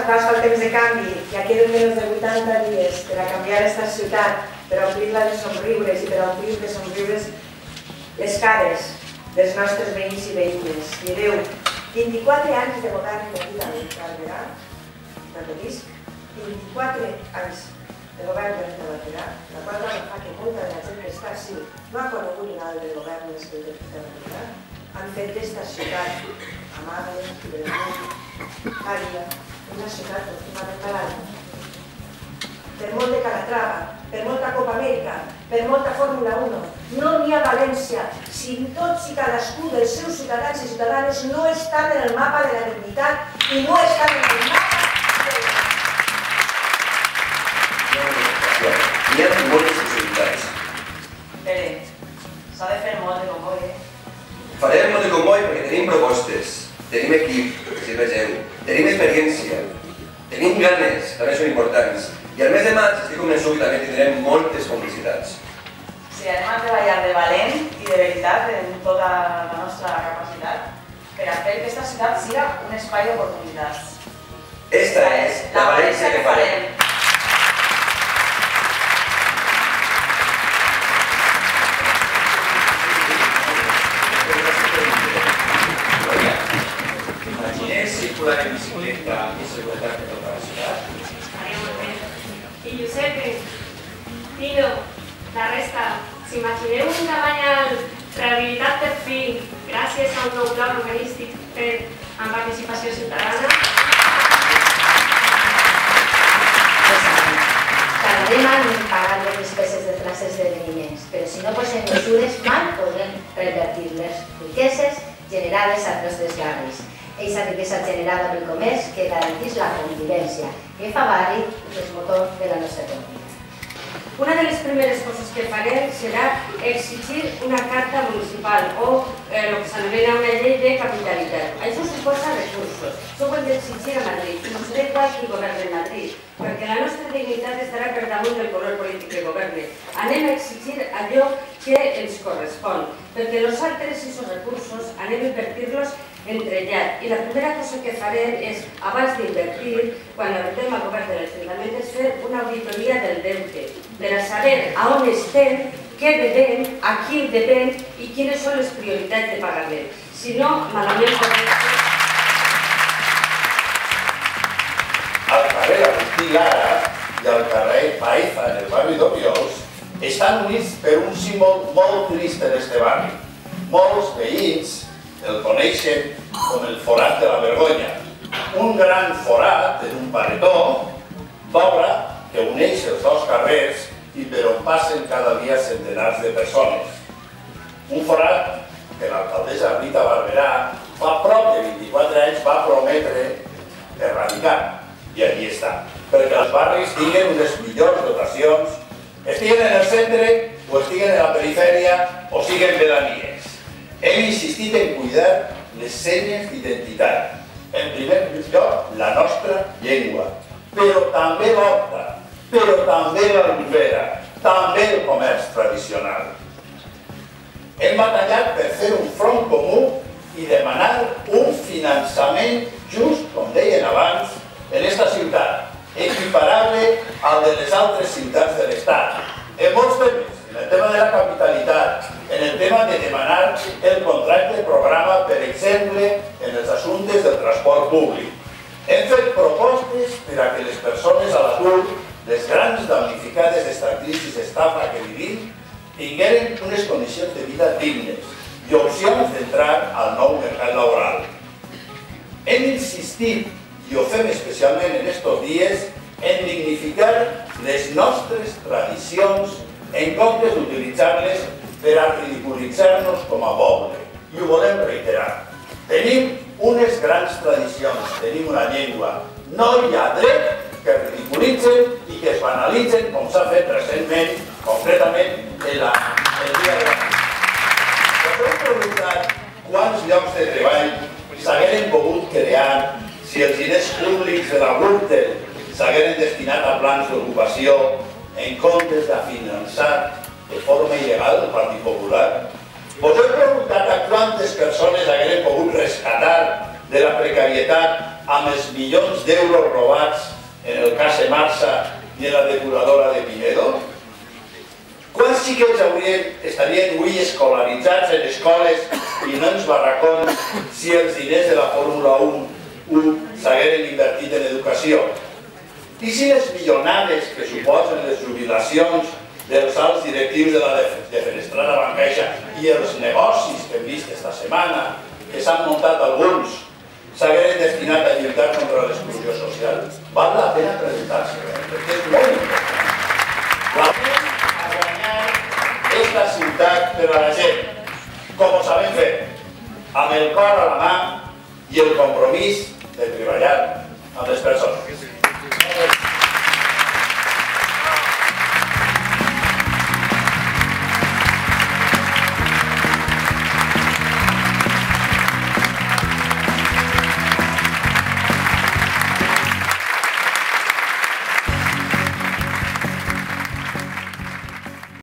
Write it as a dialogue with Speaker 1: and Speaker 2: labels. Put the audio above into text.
Speaker 1: s'acosta el temps de canvi, ja queden menys de 80 dies per a canviar aquesta ciutat, per a omplir-la de somriures i per a omplir de somriures les cares dels nostres veïns i veïnes. Mireu, 24 anys de govern de vida Barberà, repetisc, 24 anys de govern de Barberà, la qual cosa fa que molta de la gent que està així no ha conegut un altre govern més que el de Barberà, han fet d'esta ciutat amable, benevolent, càlida, una ciutat profundament barata. Per molt de Calatrava, per molta Copa Amèrica, per molta Fórmula 1, no n'hi ha València si tots i cadascun dels seus ciutadans i ciutadanes no estan en el mapa de la dignitat i no estan en el mapa de la...
Speaker 2: Hi ha moltes possibilitats.
Speaker 3: Pere, s'ha de fer molt de comboi,
Speaker 2: Farem molt de comboi perquè tenim propostes, tenim equip, si vegeu, tenim experiència, tenim ganes, també són importants. I al mes de maig estic convençut que també tindrem moltes complicitats.
Speaker 3: Sí, anem a treballar de valent i de veritat en tota la nostra capacitat per a fer que aquesta ciutat siga un espai d'oportunitats.
Speaker 2: Esta és la València que farem.
Speaker 4: Imagineu circular en bicicleta i seguretat per tota la ciutat?
Speaker 5: I Giuseppe, Tino, la resta, s'imagineu un treball rehabilitat per fi gràcies a un nou pla urbanístic fet amb participació ciutadana?
Speaker 6: Tardarem anys en pagar les despeses de classes d'esdeveniments, però si no posem mesures mai podrem revertir les riqueses generades a través dels barris. Aquesta riquesa generada pel comerç que garantís la convivència i fa barri és motor de la nostra economia.
Speaker 5: Una de les primeres coses que farem serà exigir una carta municipal o el que s'anomena una llei de capitalitat. Això suposa recursos. Això ho hem d'exigir a Madrid i no serà igual qui governa a Madrid, perquè la nostra dignitat estarà per damunt del color polític que governi. Anem a exigir allò que ens correspon, perquè nosaltres aquests recursos anem a invertir-los entrellat. I la primera cosa que farem és, abans d'invertir, quan arribem al govern de l'Ajuntament, és fer una auditoria del deute, per a saber a on estem, què devem, a qui devem i quines són les prioritats de pagament. Si no, malament podem fer...
Speaker 4: Al carrer Agustí Lara i al carrer Baeza, en el barri d'Obiols, estan units per un símbol molt trist en este barri. Molts veïns el coneixen com el forat de la vergonya. Un gran forat en un paretó d'obra que uneix els dos carrers i per on passen cada dia centenars de persones. Un forat que l'alcaldessa Rita Barberà fa prop de 24 anys va prometre erradicar. I allí està. Perquè els barris tinguen unes millors dotacions, estiguen en el centre o estiguen en la perifèria o siguin pedanies. Hem insistit en cuidar les senyes d'identitat. En primer lloc, la nostra llengua, però també l'horta, però també l'albufera, també el comerç tradicional. Hem batallat per fer un front comú i demanar un finançament just, com deien abans, en aquesta ciutat, equiparable al de les altres ciutats de l'Estat. En molts temes, en el tema de la capitalitat, en el tema de demanar el contracte programa, per exemple, en els assumptes del transport públic. Hem fet propostes per a que les persones a l'atur, les grans damnificades d'esta crisi d'estafa que vivim, tingueren unes condicions de vida dignes i opcions d'entrar al nou mercat laboral. Hem insistit, i ho fem especialment en estos dies, en dignificar les nostres tradicions en comptes d'utilitzar-les per a ridiculitzar-nos com a poble. I ho volem reiterar. Tenim unes grans tradicions, tenim una llengua. No hi ha dret que ridiculitzen i que es banalitzen, com s'ha fet recentment, concretament el dia de la... Us heu preguntat quants llocs de treball s'hagueren pogut crear si els diners públics de la Gürtel s'hagueren destinat a plans d'ocupació en comptes de finançar de forma il·legal el Partit Popular? Us heu preguntat a quantes persones hagueren pogut rescatar de la precarietat amb els milions d'euros robats en el cas de Marsa i en la depuradora de Pinedo? Quants xiquets estarien avui escolaritzats en escoles i no en barracons si els diners de la Fórmula 1 s'hagueren invertit en educació? I si les milionades que suposen les jubilacions dels alts directius de la defenestrada Bancaixa i els negocis que hem vist esta setmana, que s'han muntat alguns, s'hagueren destinat a lluitar contra l'exclusió social? Val la pena preguntar-se, perquè és molt important. A guanyar esta ciutat per a la gent, com ho sabem fer, amb el cor a la mà i el compromís de treballar amb les persones.